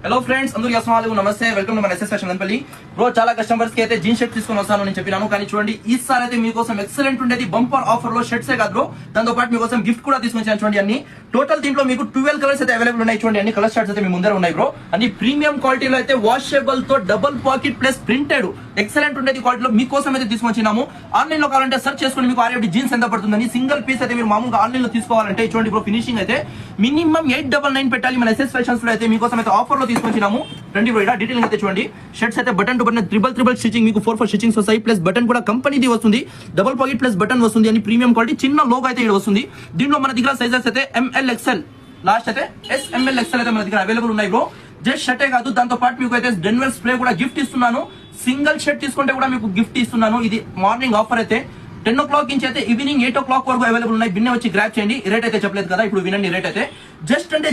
Hello friends, అందరికీ అస్సలాము నమస్తే. Welcome to మన ఎస్ఎస్ ఫ్యాషన్ మదనపల్లి. బ్రో, చాలా కస్టమర్స్ కి అయితే జీన్స్ షర్ట్ తీసుకొని వస్తాను నేను చెప్పినాను, కానీ చూడండి ఈసారి అయితే మీకోసం ఎక్సలెంట్ ఉండేది బంపర్ ఆఫర్ లో షర్ట్స్ ఏ కాదు బ్రో, దాంతో పాటు మీకోసం గిఫ్ట్ కూడా తీసుకొచ్చాను. చూడండి అన్ని టోటల్ దీంట్లో మీకు 12 కలర్స్ అయితే అవైలబుల్ ఉన్నాయి. చూడండి అన్ని కలర్ షర్ట్స్ అయితే మీ ముందర ఉన్నాయి బ్రో. అన్ని ప్రీమియం క్వాలిటీలో అయితే వాషబుల్ తో double pocket plus printed excellent ఉండేది క్వాలిటీలో మీకోసం అయితే తీసుకొచ్చినాము. ఆన్లైన్ లో కావాలంటే సెర్చ్ చేసుకుని మీకు ఆర్ఎఫ్డి జీన్స్ ఎంత పడుతుందని సింగిల్ పీస్ అయితే మీరు మామూలుగా ఆన్లైన్ లో తీసుకోవాలంటే చూడండి బ్రో, ఫినిషింగ్ అయితే మినిమం 899 పెట్టాలి. మన ఎస్ఎస్ ఫ్యాషన్స్ లో అయితే మీకోసం అయితే ఆఫర్ లో తీసుకొచ్చినాము. రండి బ్రో, ఇలా డీటెయిల్ అయితే చూడండి. షర్ట్స్ అయితే button to button triple stitching, మీకు 4 స్టిచింగ్స్ వస్తాయి. ప్లస్ బటన్ కూడా కంపెనీది వస్తుంది, డబుల్ పాకెట్ ప్లస్ బటన్ వస్తుంది. అని ప్రీమియం క్వాలిటీ చిన్న లోగో అయితే ఇక్కడ వస్తుంది. దీంట్లో మన దగ్గర సైజెస్ అయితే ఎంఎల్ ఎక్స్ఎల్, లాస్ట్ అయితే SML XL అయితే మన దగ్గర అవైలబుల్ ఉన్నాయి బ్రో. జస్ట్ షర్టే కాదు, దాంతో పాటు మీకు అయితే డెన్వర్ స్ప్రే కూడా గిఫ్ట్ ఇస్తున్నాను. సింగిల్ షర్ట్ తీసుకుంటే కూడా మీకు గిఫ్ట్ ఇస్తున్నాను. ఇది మార్నింగ్ ఆఫర్ అయితే 10 o'clock నుంచి అయితే ఈవినింగ్ 8 o'clock వరకు అవైలబుల్ ఉన్నాయి. బిన్నే వచ్చి గ్రాప్ చేయండి. రేట్ అయితే చెప్పలేదు కదా, ఇప్పుడు వినండి. రేట్ అయితే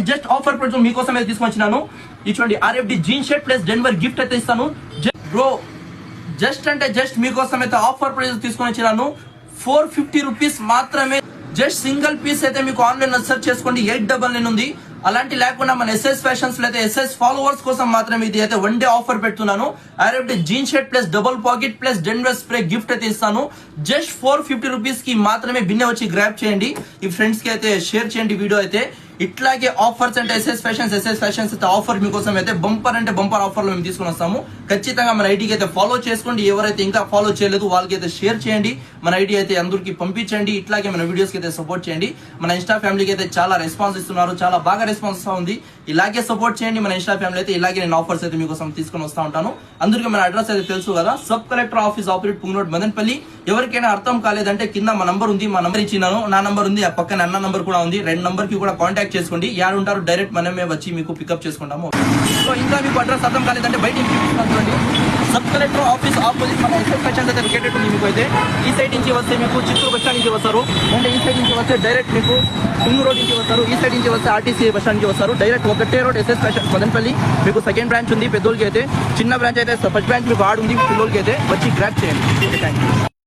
జస్ట్ ఆఫర్ ప్రైస్ మీకోసం అయితే తీసుకొచ్చినాను. ఇది చూడండి, RFD jean shirt plus Denver gift అయితే ఇస్తాను బ్రో. జస్ట్ మీకోసం అయితే ఆఫర్ ప్రైస్ తీసుకొని వచ్చినాను. 450 రూపీస్ మాత్రమే. జస్ట్ సింగిల్ పీస్ అయితే మీకు ఆన్లైన్ సెర్చ్ చేసుకోండి, 899 ఉంది. అలాంటి లేకుండా మన ఎస్ఎస్ ఫ్యాషన్స్ లో అయితే ఎస్ఎస్ ఫాలోవర్స్ కోసం మాత్రమే ఇది అయితే 1 డే ఆఫర్ పెడుతున్నాను. RFD jean shirt plus double pocket plus Denver spray gift అయితే ఇస్తాను. జస్ట్ 450 రూపీస్ కి మాత్రమే. బిన్నే వచ్చి గ్రాప్ చేయండి. ఈ ఫ్రెండ్స్ కి అయితే షేర్ చేయండి వీడియో అయితే. ఇట్లాగే ఆఫర్స్ అంటే ఎస్ఎస్ ఫ్యాషన్స్ అయితే ఆఫర్ మీకోసం అయితే బంపర్ అంటే బంపర్ ఆఫర్ లో మేము తీసుకుని వస్తాము. ఖచ్చితంగా మన ఐడికి అయితే ఫాలో చేసుకోండి. ఎవరైతే ఇంకా ఫాలో చేయలేదు వాళ్ళకి అయితే షేర్ చేయండి. మన ఐడి అయితే అందరికి పంపించండి. ఇట్లాగే మన వీడియోస్ కి అయితే సపోర్ట్ చేయండి. మన ఇన్స్టా ఫ్యామిలీకి అయితే చాలా రెస్పాన్స్ ఇస్తున్నారు, చాలా బాగా రెస్పాన్స్ ఉంది. ఇలాగే సపోర్ట్ చేయండి మన ఇన్స్టా ఫ్యామిలీ అయితే. ఇలాగే నేను ఆఫర్స్ అయితే మీకోసం తీసుకుని వస్తా ఉంటాను. అందరికీ మన అడ్రస్ అయితే తెలుసు కదా, sub collector office operate Punganur Madanapalle. ఎవరికైనా అర్థం కాలేదంటే కింద మా నంబర్ ఉంది, మా నంబర్ ఇచ్చినాను. నా నంబర్ ఉంది, ఆ పక్కన అన్న నంబర్ కూడా ఉంది. 2 నంబర్ కి కూడా కాంటాక్ట్ చేసుకోండి. యాడ్ ఉంటారు, డైరెక్ట్ మనమే వచ్చి మీకు పికప్ చేసుకుంటాము. సో ఇంకా మీకు అడ్రస్ అర్థం కాలేదంటే బయట చూడండి, సబ్ కలెక్టర్ ఆఫీస్ ఆపోజిట్ మన ఎస్ఎస్ ఫ్యాషన్స్ అయితే లొకేటెడ్ ఉంది. మీకు అయితే ఈ సైడ్ నుంచి వస్తే మీకు చిత్తూరు బస్ స్టాండ్ నుంచి వస్తారు, అంటే ఈ సైడ్ నుంచి వస్తే డైరెక్ట్ మీకు కుంగు రోడ్ నుంచి వస్తారు. ఈ సైడ్ నుంచి వస్తే ఆర్టీసీ బస్ స్టాండ్ నుంచి వస్తారు. డైరెక్ట్ ఒకటే రోడ్ ఎస్ఎస్ ఫ్యాషన్స్ మదనపల్లి. మీకు సెకండ్ బ్రాంచ్ ఉంది పెద్దోళ్ళకి అయితే, చిన్న బ్రాంచ్ అయితే ఫస్ట్ బ్రాంచ్ మీకు ఆడు ఉంది పిల్లలకి అయితే. వచ్చి గ్రాప్ చేయండి. Thank you.